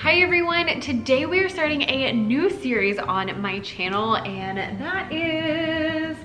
Hi everyone, today we are starting a new series on my channel, and that is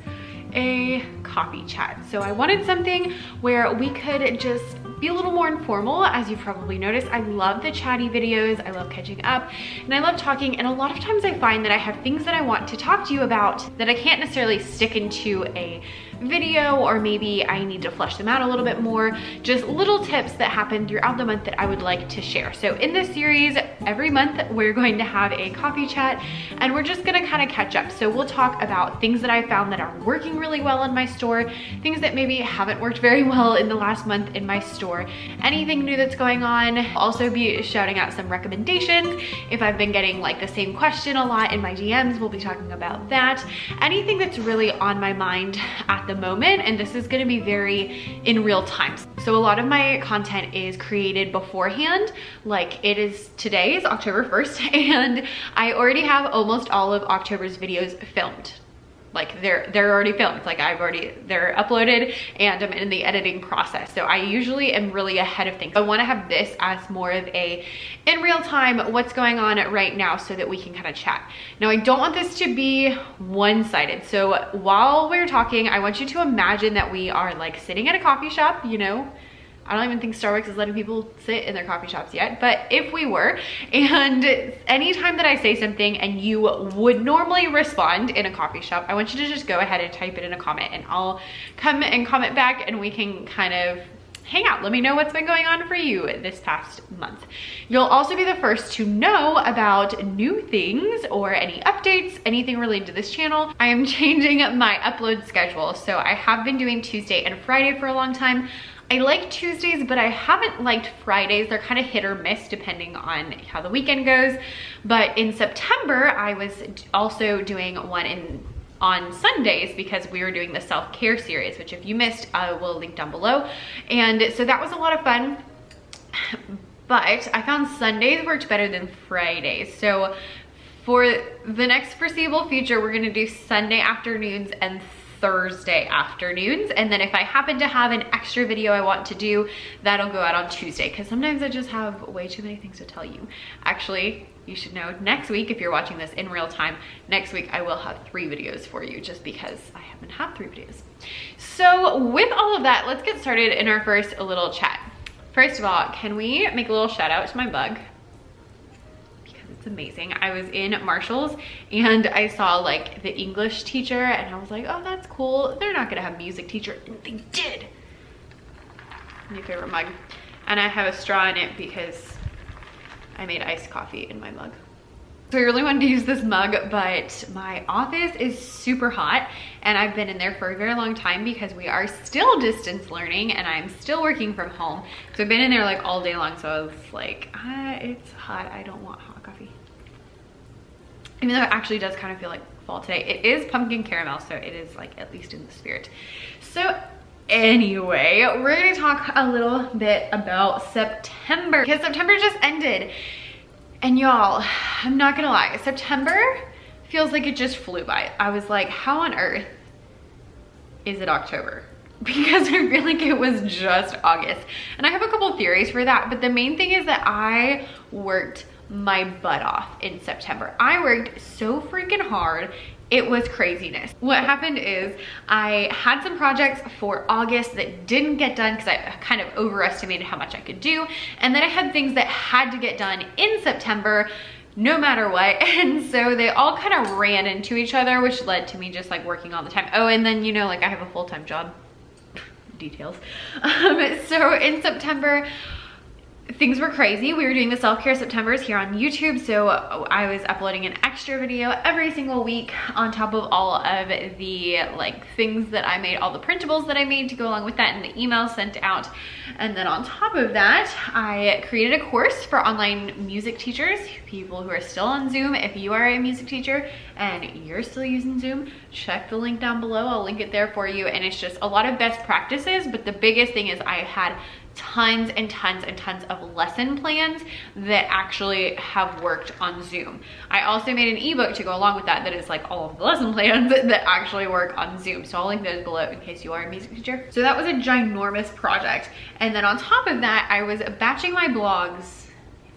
a coffee chat. So I wanted something where we could just be a little more informal. As you've probably noticed, I love the chatty videos, I love catching up, and I love talking, and a lot of times I find that I have things that I want to talk to you about that I can't necessarily stick into a video, or maybe I need to flesh them out a little bit more. Just little tips that happen throughout the month that I would like to share. So in this series, every month we're going to have a coffee chat, and we're just gonna kind of catch up. So we'll talk about things that I found that are working really well in my store, things that maybe haven't worked very well in the last month in my store, anything new that's going on. I'll also be shouting out some recommendations. If I've been getting like the same question a lot in my DMs, we'll be talking about that. Anything that's really on my mind at the moment, and this is going to be very in real time. So a lot of my content is created beforehand, like today is October 1st, and I already have almost all of October's videos filmed. Like they're already filmed, like they're uploaded, and I'm in the editing process. So I usually am really ahead of things. I want to have this as more of a in real time, what's going on right now, so that we can kind of chat. Now I don't want this to be one-sided. So while we're talking, I want you to imagine that we are like sitting at a coffee shop, you know. I don't even think Starbucks is letting people sit in their coffee shops yet, but if we were, and anytime that I say something and you would normally respond in a coffee shop, I want you to just go ahead and type it in a comment, and I'll come and comment back, and we can kind of hang out. Let me know what's been going on for you this past month. You'll also be the first to know about new things or any updates, anything related to this channel. I am changing my upload schedule. So I have been doing Tuesday and Friday for a long time. I like Tuesdays, but I haven't liked Fridays. They're kind of hit or miss depending on how the weekend goes. But in September, I was also doing one on Sundays, because we were doing the self-care series, which if you missed, I will link down below. And so that was a lot of fun, but I found Sundays worked better than Fridays. So for the next foreseeable future, we're gonna do Sunday afternoons and Thursday afternoons, and then if I happen to have an extra video I want to do, that'll go out on Tuesday, because sometimes I just have way too many things to tell you. Actually, you should know next week, if you're watching this in real time, next week I will have 3 videos for you, just because I haven't had 3 videos. So with all of that, let's get started in our first little chat. First of all, can we make a little shout out to my mug? It's amazing. I was in Marshall's and I saw like the English teacher, and I was like, oh, that's cool. They're not gonna have music teacher. And they did. My favorite mug. And I have a straw in it because I made iced coffee in my mug. So I really wanted to use this mug, but my office is super hot, and I've been in there for a very long time because we are still distance learning and I'm still working from home. So I've been in there like all day long, so I was like, it's hot, I don't want hot coffee. Even though it actually does kind of feel like fall today. It is pumpkin caramel, so it is like at least in the spirit. So anyway, we're gonna talk a little bit about September, because September just ended. And y'all, I'm not gonna lie, September feels like it just flew by. I was like, how on earth is it October? Because I feel like it was just August. And I have a couple theories for that, but the main thing is that I worked my butt off in September. I worked so freaking hard. It was craziness. What happened is I had some projects for August that didn't get done because I kind of overestimated how much I could do. And then I had things that had to get done in September no matter what. And so they all kind of ran into each other, which led to me just like working all the time. Oh, and then, you know, like I have a full-time job. Details. So in September, things were crazy. We were doing the self-care Septembers here on YouTube, so I was uploading an extra video every single week on top of all of the like things that I made, all the printables that I made to go along with that, and the emails sent out. And then on top of that, I created a course for online music teachers, people who are still on Zoom. If you are a music teacher and you're still using Zoom, check the link down below. I'll link it there for you. And it's just a lot of best practices, but the biggest thing is I had tons and tons and tons of lesson plans that actually have worked on Zoom. I also made an ebook to go along with that is like all of the lesson plans that actually work on Zoom. So I'll link those below in case you are a music teacher. So that was a ginormous project. And then on top of that, I was batching my blogs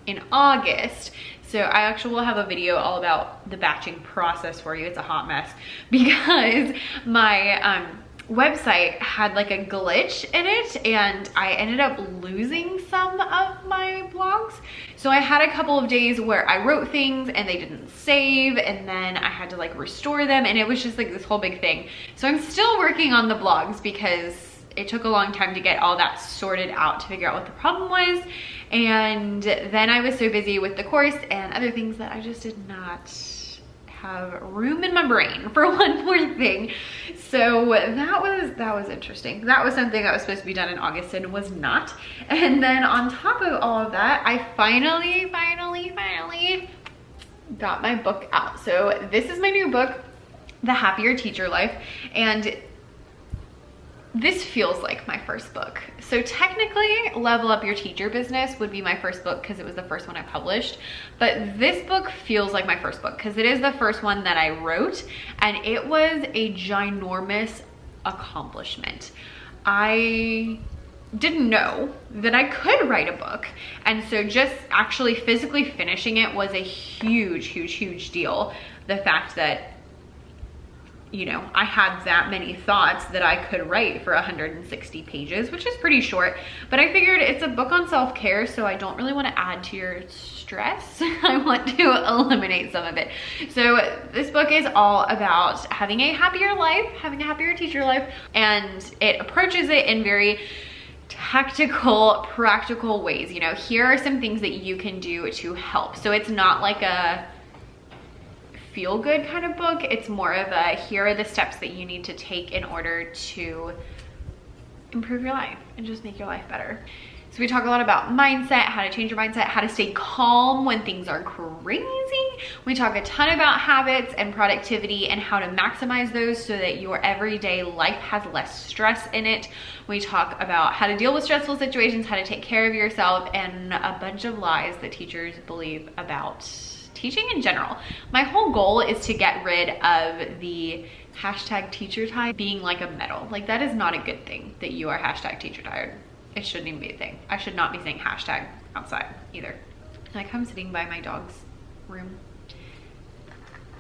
in August. So I actually will have a video all about the batching process for you. It's a hot mess because my website had like a glitch in it and I ended up losing some of my blogs. So I had a couple of days where I wrote things and they didn't save, and then I had to like restore them, and it was just like this whole big thing. So I'm still working on the blogs because it took a long time to get all that sorted out to figure out what the problem was. And then I was so busy with the course and other things that I just did not have room in my brain for one more thing. So that was interesting. That was something that was supposed to be done in August and was not. And then on top of all of that, I finally got my book out. So this is my new book, The Happier Teacher Life, and this feels like my first book. So technically, Level Up Your Teacher Business would be my first book because it was the first one I published. But this book feels like my first book because it is the first one that I wrote, and it was a ginormous accomplishment. I didn't know that I could write a book, and so just actually physically finishing it was a huge deal. The fact that, you know, I had that many thoughts that I could write for 160 pages, which is pretty short, but I figured it's a book on self-care, so I don't really want to add to your stress. I want to eliminate some of it. So this book is all about having a happier life, having a happier teacher life, and it approaches it in very tactical, practical ways. You know, here are some things that you can do to help. So it's not like a feel good kind of book. It's more of a, here are the steps that you need to take in order to improve your life and just make your life better. So we talk a lot about mindset, how to change your mindset, how to stay calm when things are crazy. We talk a ton about habits and productivity and how to maximize those so that your everyday life has less stress in it. We talk about how to deal with stressful situations, how to take care of yourself, and a bunch of lies that teachers believe about teaching in general. My whole goal is to get rid of the hashtag teacher tired being like a medal. Like, that is not a good thing that you are hashtag teacher tired. It shouldn't even be a thing. I should not be saying hashtag outside either. Like, I'm sitting by my dog's room.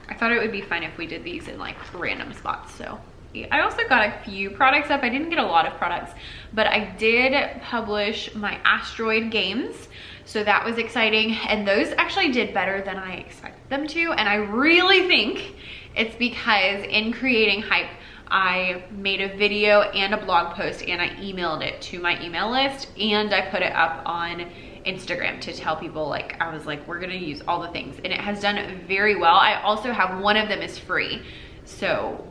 I thought it would be fun if we did these in like random spots. So I also got a few products up. I didn't get a lot of products, but I did publish my asteroid games. So that was exciting. And those actually did better than I expected them to. And I really think it's because in creating hype, I made a video and a blog post and I emailed it to my email list, and I put it up on Instagram to tell people, like, I was like, we're gonna use all the things, and it has done very well. I also have one of them is free. So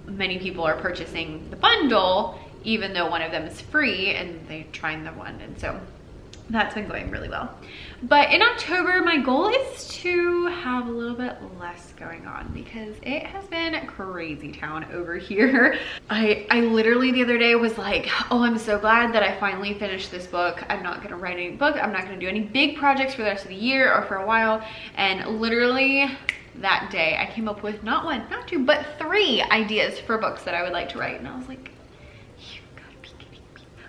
many people are purchasing the bundle, even though one of them is free, and they're trying the one. And so that's been going really well. But in October, my goal is to have a little bit less going on because it has been crazy town over here. I literally the other day was like, oh, I'm so glad that I finally finished this book. I'm not gonna write any book. I'm not gonna do any big projects for the rest of the year or for a while. And literally that day I came up with not one, not two, but 3 ideas for books that I would like to write. And I was like,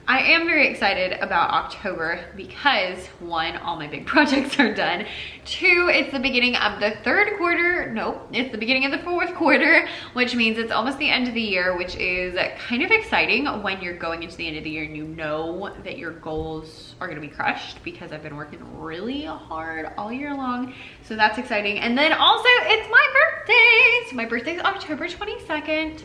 I am very excited about October because 1, all my big projects are done. 2, it's the beginning of the 3rd quarter. Nope, it's the beginning of the 4th quarter, which means it's almost the end of the year, which is kind of exciting when you're going into the end of the year and you know that your goals are gonna be crushed, because I've been working really hard all year long. So that's exciting. And then also it's my birthday. So my birthday is October 22nd.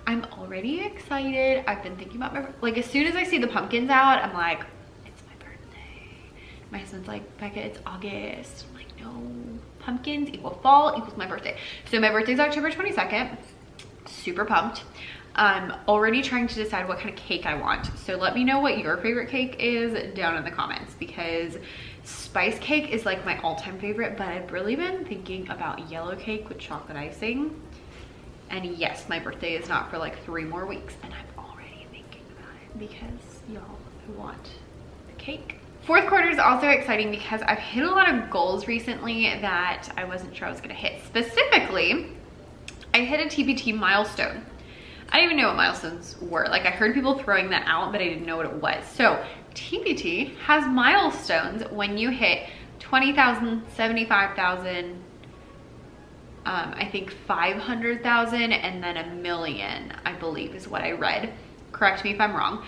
I'm already excited. I've been thinking about like, as soon as I see the pumpkins out, I'm like, it's my birthday. My husband's like, Becca, it's August. I'm like, no, pumpkins equal fall equals my birthday. So my birthday's October 22nd. Super pumped. I'm already trying to decide what kind of cake I want. So let me know what your favorite cake is down in the comments, because spice cake is like my all-time favorite, but I've really been thinking about yellow cake with chocolate icing. And yes, my birthday is not for like 3 more weeks, and I'm already thinking about it because y'all want the cake. 4th quarter is also exciting because I've hit a lot of goals recently that I wasn't sure I was gonna hit. Specifically, I hit a TPT milestone. I didn't even know what milestones were. Like, I heard people throwing that out, but I didn't know what it was. So TPT has milestones when you hit 20,000, 75,000, I think 500,000, and then 1 million, I believe is what I read. Correct me if I'm wrong,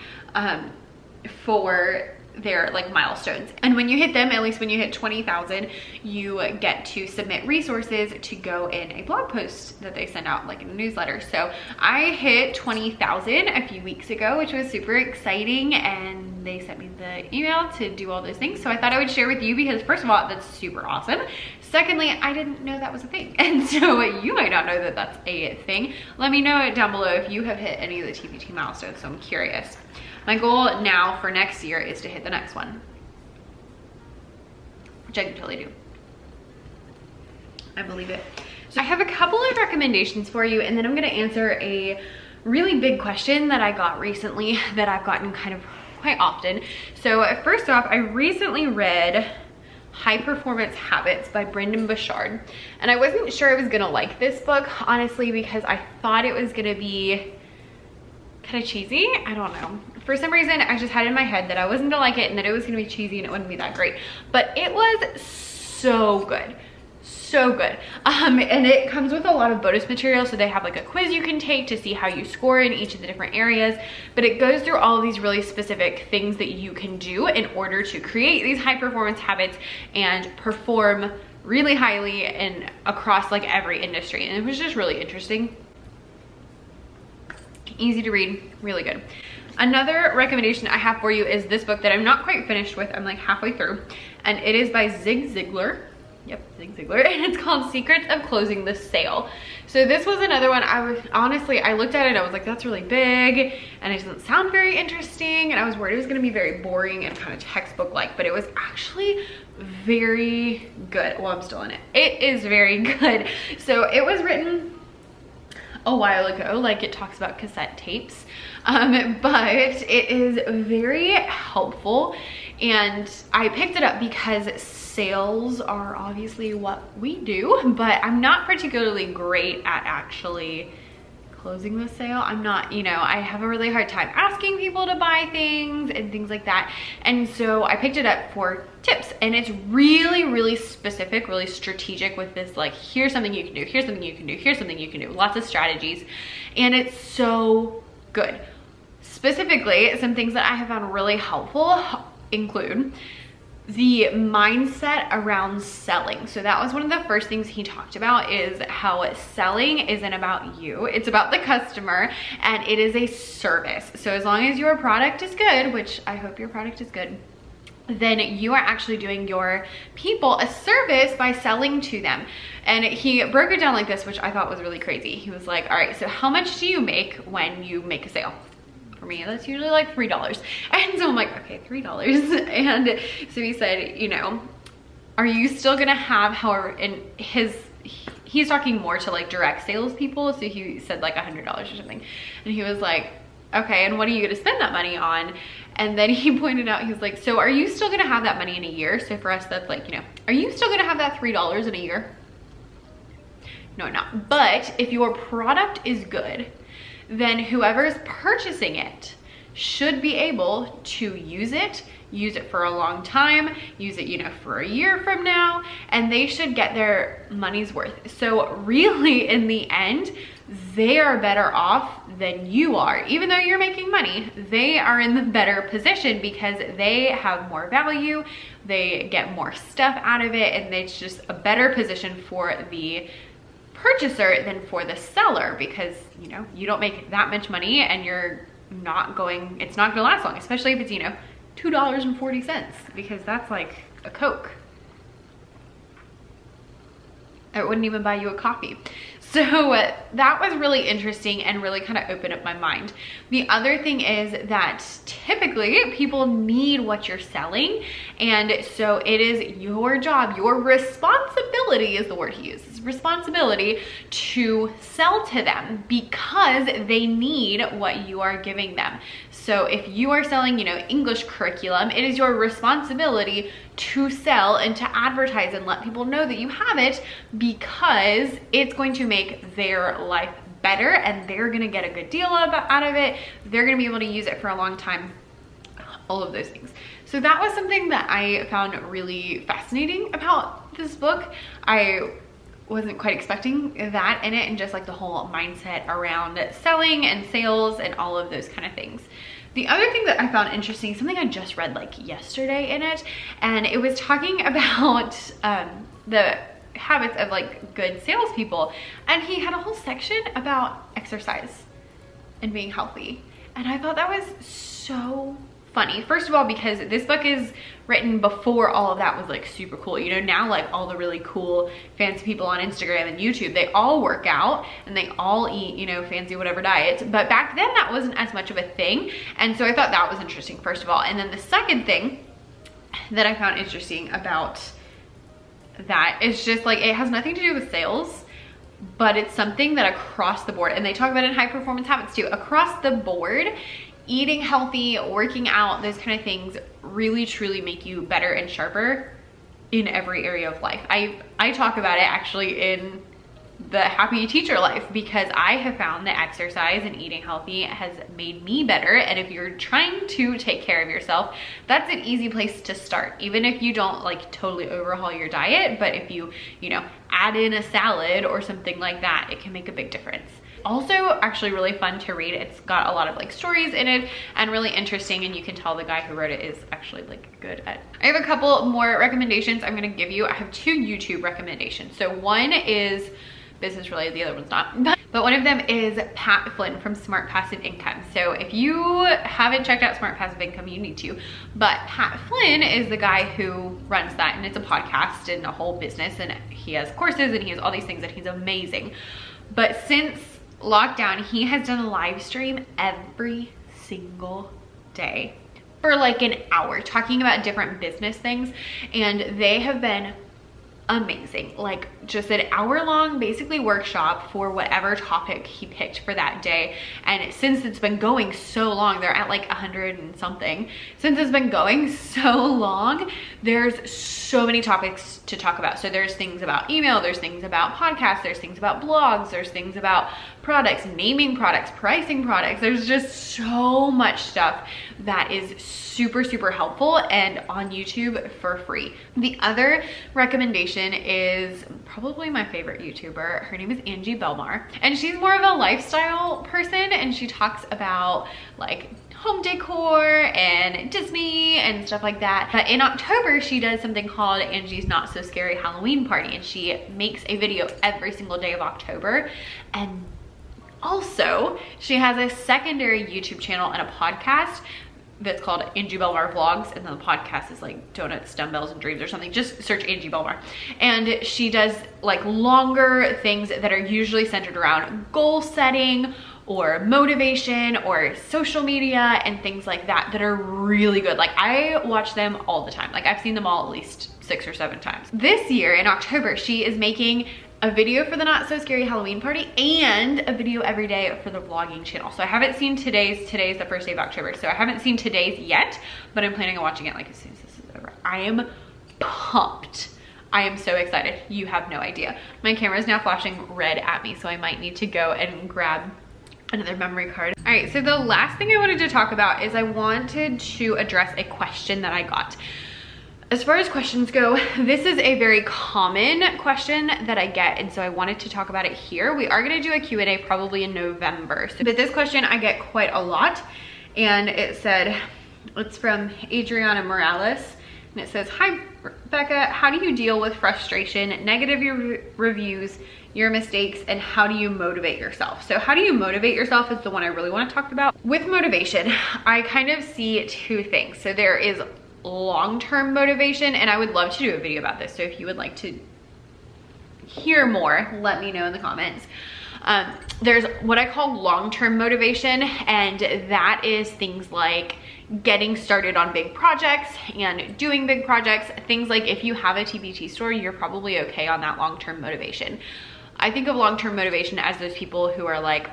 for their like milestones. And when you hit them, at least when you hit 20,000, you get to submit resources to go in a blog post that they send out, like in a newsletter. So I hit 20,000 a few weeks ago, which was super exciting, and they sent me the email to do all those things. So I thought I would share with you because first of all, that's super awesome. Secondly, I didn't know that was a thing. And so you might not know that that's a thing. Let me know down below if you have hit any of the TPT milestones, so I'm curious. My goal now for next year is to hit the next one, which I can totally do. I believe it. So I have a couple of recommendations for you, and then I'm gonna answer a really big question that I got recently that I've gotten kind of quite often. So first off, I recently read High Performance Habits by Brendon Burchard, and I wasn't sure I was gonna like this book, honestly, because I thought it was gonna be kind of cheesy. I don't know. For some reason, I just had in my head that I wasn't gonna like it and that it was gonna be cheesy and it wouldn't be that great. But it was so good. So good. And it comes with a lot of bonus material. So they have like a quiz you can take to see how you score in each of the different areas. But it goes through all of these really specific things that you can do in order to create these high performance habits and perform really highly and across like every industry. And it was just really interesting. Easy to read, really good. Another recommendation I have for you is this book that I'm not quite finished with. I'm like halfway through, and it is by Zig Ziglar. Yep, Zig Ziglar, and it's called Secrets of Closing the Sale. So this was another one I looked at it, I was like, that's really big, and it doesn't sound very interesting, and I was worried it was gonna be very boring and kind of textbook-like, but it was actually very good. Well, I'm still in it. It is very good. So it was written a while ago, like it talks about cassette tapes, but it is very helpful, and I picked it up because sales are obviously what we do, but I'm not particularly great at actually closing the sale. I'm not, you know, I have a really hard time asking people to buy things and things like that. And so I picked it up for tips, and it's really, really specific, really strategic with this, like, here's something you can do, here's something you can do, here's something you can do, lots of strategies. And it's so good. Specifically, some things that I have found really helpful include the mindset around selling. So that was one of the first things he talked about, is how selling isn't about you, it's about the customer, and it is a service. So as long as your product is good, which I hope your product is good, then you are actually doing your people a service by selling to them. And he broke it down like this, which I thought was really crazy. He was like, all right, so how much do you make when you make a sale? For me, that's usually like $3. And so I'm like, okay, $3. And so he said, you know, are you still gonna have, however, and he's talking more to like direct sales people. So he said like $100 or something. And he was like, okay, and what are you gonna spend that money on? And then he pointed out, he was like, so are you still gonna have that money in a year? So for us, that's like, you know, are you still gonna have that $3 in a year? No, not. But if your product is good, then whoever's purchasing it should be able to use it for a long time, use it, you know, for a year from now, and they should get their money's worth. So really, in the end, they are better off than you are. Even though you're making money, they are in the better position because they have more value, they get more stuff out of it, and it's just a better position for the purchaser than for the seller, because, you know, you don't make that much money and it's not gonna last long, especially if it's, you know, $2.40, because that's like a Coke. It wouldn't even buy you a coffee. So that was really interesting and really kind of opened up my mind. The other thing is that typically people need what you're selling. And so it is your job, your responsibility is the word he uses, responsibility to sell to them because they need what you are giving them. So if you are selling, you know, English curriculum, it is your responsibility to sell and to advertise and let people know that you have it, because it's going to make their life better and they're gonna get a good deal out of it. They're gonna be able to use it for a long time, all of those things. So that was something that I found really fascinating about this book. I wasn't quite expecting that in it, and just like the whole mindset around selling and sales and all of those kind of things. The other thing that I found interesting, something I just read like yesterday in it, and it was talking about the habits of like good salespeople, and he had a whole section about exercise and being healthy, and I thought that was so funny. First of all, because this book is written before all of that was like super cool. You know, now like all the really cool fancy people on Instagram and YouTube, they all work out and they all eat, you know, fancy whatever diets. But back then that wasn't as much of a thing. And so I thought that was interesting, first of all. And then the second thing that I found interesting about that is just like, it has nothing to do with sales, but it's something that across the board, and they talk about it in High Performance Habits too, across the board, eating healthy, working out, those kind of things really truly make you better and sharper in every area of life. I talk about it actually in the Happy Teacher Life, because I have found that exercise and eating healthy has made me better. And if you're trying to take care of yourself, that's an easy place to start. Even if you don't like totally overhaul your diet, but if you know, add in a salad or something like that, it can make a big difference. Also actually really fun to read. It's got a lot of like stories in it and really interesting, and you can tell the guy who wrote it is actually like good at. I have a couple more recommendations I'm gonna give you. I have 2 YouTube recommendations. So one is business related, the other one's not. But one of them is Pat Flynn from Smart Passive Income. So if you haven't checked out Smart Passive Income, you need to. But Pat Flynn is the guy who runs that, and it's a podcast and a whole business, and he has courses and he has all these things, and he's amazing. But since lockdown, he has done a live stream every single day for like an hour talking about different business things, and they have been amazing. Like just an hour-long basically workshop for whatever topic he picked for that day. And since it's been going so long, they're at like 100 and something. Since it's been going so long, there's so many topics to talk about. So there's things about email, there's things about podcasts, there's things about blogs, there's things about products, naming products, pricing products. There's just so much stuff that is super, super helpful and on YouTube for free. The other recommendation is probably my favorite YouTuber. Her name is Angie Belmar, and she's more of a lifestyle person, and she talks about like home decor and Disney and stuff like that. But in October, she does something called Angie's Not So Scary Halloween Party, and she makes a video every single day of October. And also, she has a secondary YouTube channel and a podcast that's called Angie Belmar Vlogs, and then the podcast is like Donuts, Dumbbells, and Dreams or something. Just search Angie Belmar. And she does like longer things that are usually centered around goal setting or motivation or social media and things like that that are really good. Like I watch them all the time. Like I've seen them all at least 6 or 7 times. This year in October, she is making a video for the Not So Scary Halloween Party and a video every day for the vlogging channel. So I haven't seen today's the first day of October. So I haven't seen today's yet, but I'm planning on watching it like as soon as this is over. I am pumped. I am so excited. You have no idea. My camera is now flashing red at me, so I might need to go and grab another memory card. All right, so the last thing I wanted to talk about is I wanted to address a question that I got. As far as questions go, this is a very common question that I get, and so I wanted to talk about it here. We are gonna do a Q&A probably in November. But this question I get quite a lot, and it said, it's from Adriana Morales, and it says, "Hi Becca, how do you deal with frustration, negative reviews, your mistakes, and how do you motivate yourself?" So how do you motivate yourself is the one I really want to talk about. With motivation, I kind of see 2 things. So there is long-term motivation, and I would love to do a video about this. So if you would like to hear more, let me know in the comments. There's what I call long-term motivation, and that is things like getting started on big projects and doing big projects. Things like if you have a TPT store, you're probably okay on that long-term motivation. I think of long-term motivation as those people who are like,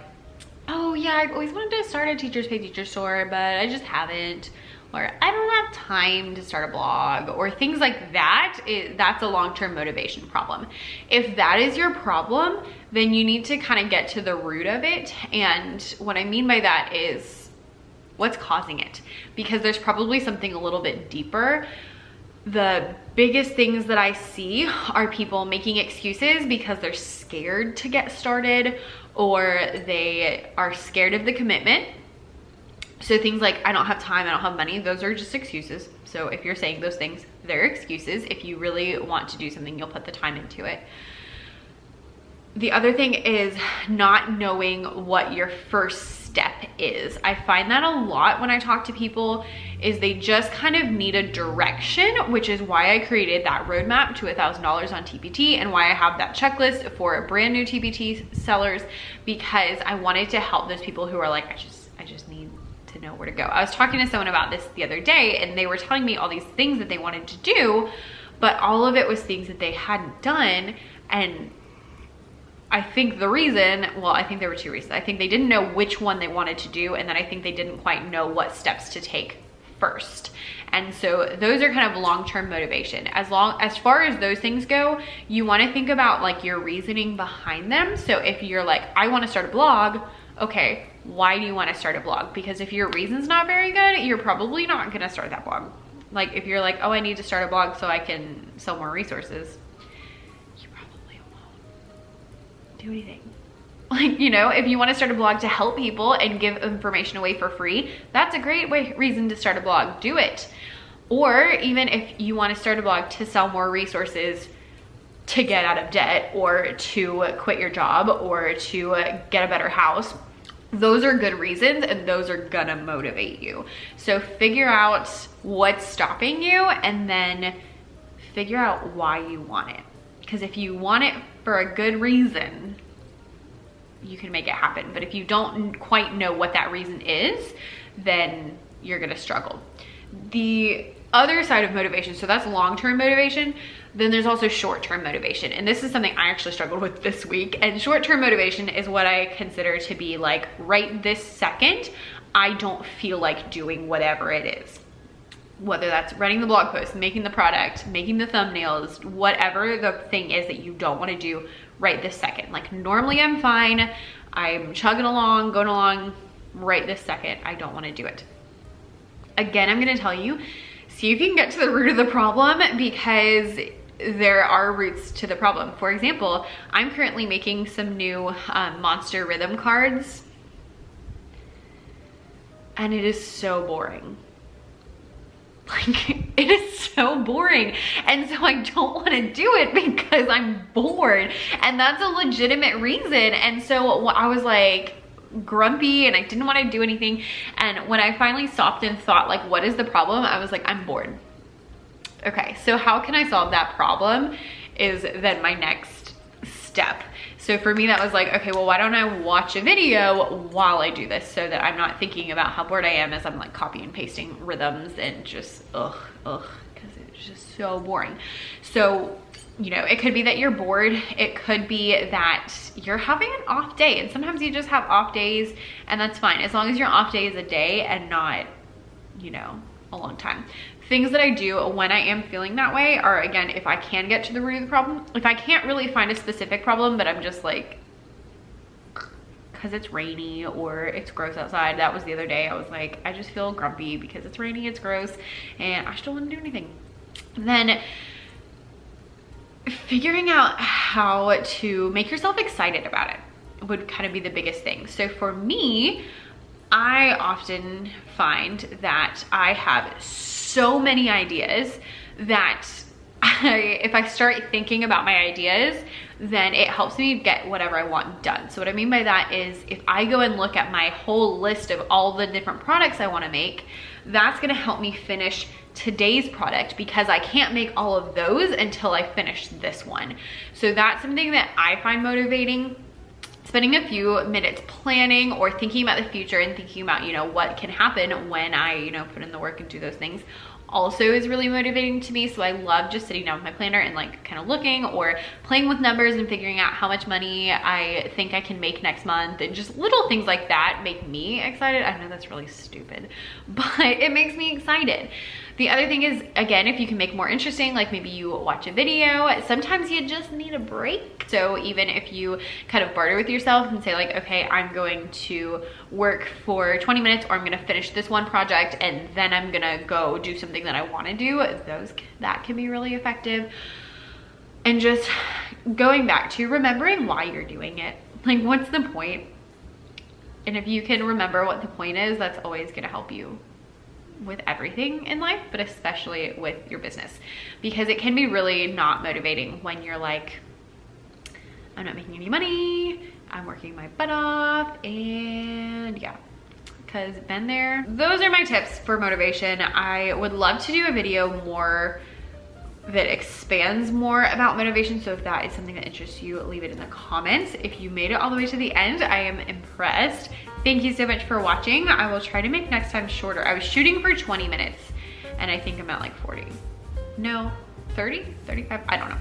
oh yeah, I've always wanted to start a Teachers Pay Teacher store, but I just haven't. Or I don't have time to start a blog, or things like that. That's a long-term motivation problem. If that is your problem, then you need to kind of get to the root of it. And what I mean by that is What's causing it? Because there's probably something a little bit deeper. The biggest things that I see are people making excuses because they're scared to get started, or they are scared of the commitment. So things like, I don't have time, I don't have money, those are just excuses. So if you're saying those things, they're excuses. If you really want to do something, you'll put the time into it. The other thing is not knowing what your first step is. I find that a lot when I talk to people, is they just kind of need a direction, which is why I created that roadmap to $1,000 on TPT, and why I have that checklist for brand new TPT sellers, because I wanted to help those people who are like, I just need to know where to go. I was talking to someone about this the other day, and they were telling me all these things that they wanted to do, but all of it was things that they hadn't done. And I think the reason, well, I think there were two reasons. I think they didn't know which one they wanted to do, and then I think they didn't quite know what steps to take first. And so those are kind of long-term motivation. As far as those things go, you want to think about like your reasoning behind them. So if you're like, I want to start a blog, okay, why do you want to start a blog? Because if your reason's not very good, you're probably not going to start that blog. Like if you're like, oh, I need to start a blog so I can sell more resources, you probably won't do anything. Like, you know, if you want to start a blog to help people and give information away for free, that's a great reason to start a blog. Do it. Or even if you want to start a blog to sell more resources, to get out of debt, or to quit your job, or to get a better house, those are good reasons, and those are gonna motivate you. So figure out what's stopping you, and then figure out why you want it. Because if you want it for a good reason, you can make it happen. But if you don't quite know what that reason is, then you're gonna struggle. The other side of motivation, so that's long-term motivation, then there's also short-term motivation. And this is something I actually struggled with this week. And short-term motivation is what I consider to be like, right this second, I don't feel like doing whatever it is. Whether that's writing the blog post, making the product, making the thumbnails, whatever the thing is that you don't want to do right this second. Like normally I'm fine, I'm chugging along, going along. Right this second, I don't want to do it. Again, I'm going to tell you, see if you can get to the root of the problem, because there are roots to the problem. For example, I'm currently making some new monster rhythm cards, and it is so boring. Like, it is so boring. And so I don't want to do it because I'm bored. And that's a legitimate reason. And so I was like grumpy and I didn't want to do anything. And when I finally stopped and thought like, what is the problem? I was like, I'm bored. Okay, so how can I solve that problem is then my next step. So for me, that was like, okay, well, why don't I watch a video while I do this, so that I'm not thinking about how bored I am as I'm like copy and pasting rhythms and just, because it's just so boring. So, you know, it could be that you're bored. It could be that you're having an off day, and sometimes you just have off days, and that's fine. As long as your off day is a day and not, you know, a long time. Things that I do when I am feeling that way are, again, if I can get to the root of the problem, if I can't really find a specific problem, but I'm just like, because it's rainy or it's gross outside. That was the other day. I was like, I just feel grumpy because it's rainy, it's gross, and I still don't want to do anything. Then figuring out how to make yourself excited about it would kind of be the biggest thing. So for me, I often find that I have so many ideas that if I start thinking about my ideas, then it helps me get whatever I want done. So what I mean by that is, if I go and look at my whole list of all the different products I want to make, that's going to help me finish today's product, because I can't make all of those until I finish this one. So that's something that I find motivating. Spending a few minutes planning or thinking about the future and thinking about, you know, what can happen when I, you know, put in the work and do those things also is really motivating to me. So I love just sitting down with my planner and like kind of looking or playing with numbers and figuring out how much money I think I can make next month, and just little things like that make me excited. I know that's really stupid, but it makes me excited. The other thing is, again, if you can make more interesting, like maybe you watch a video, sometimes you just need a break. So even if you kind of barter with yourself and say like, okay, I'm going to work for 20 minutes, or I'm gonna finish this one project and then I'm gonna go do something that I wanna do, that can be really effective. And just going back to remembering why you're doing it. Like, what's the point? And if you can remember what the point is, that's always gonna help you with everything in life, but especially with your business, because it can be really not motivating when you're like, I'm not making any money, I'm working my butt off, and yeah, because been there. Those are my tips for motivation. I would love to do a video more that expands more about motivation. So if that is something that interests you, leave it in the comments. If you made it all the way to the end, I am impressed. Thank you so much for watching. I will try to make next time shorter. I was shooting for 20 minutes and I think I'm at like 40. No, 30, 35, I don't know.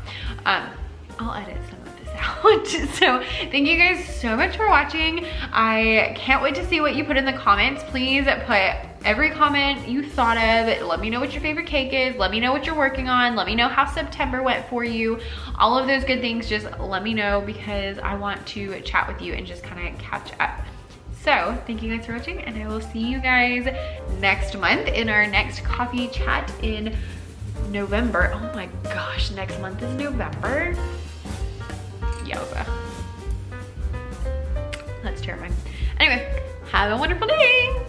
I'll edit some of this out. So thank you guys so much for watching. I can't wait to see what you put in the comments. Please put every comment you thought of. Let me know what your favorite cake is. Let me know what you're working on. Let me know how September went for you. All of those good things, just let me know, because I want to chat with you and just kind of catch up. So thank you guys for watching, and I will see you guys next month in our next coffee chat in November. Oh my gosh, next month is November. Yowza. That's terrifying. Anyway, have a wonderful day.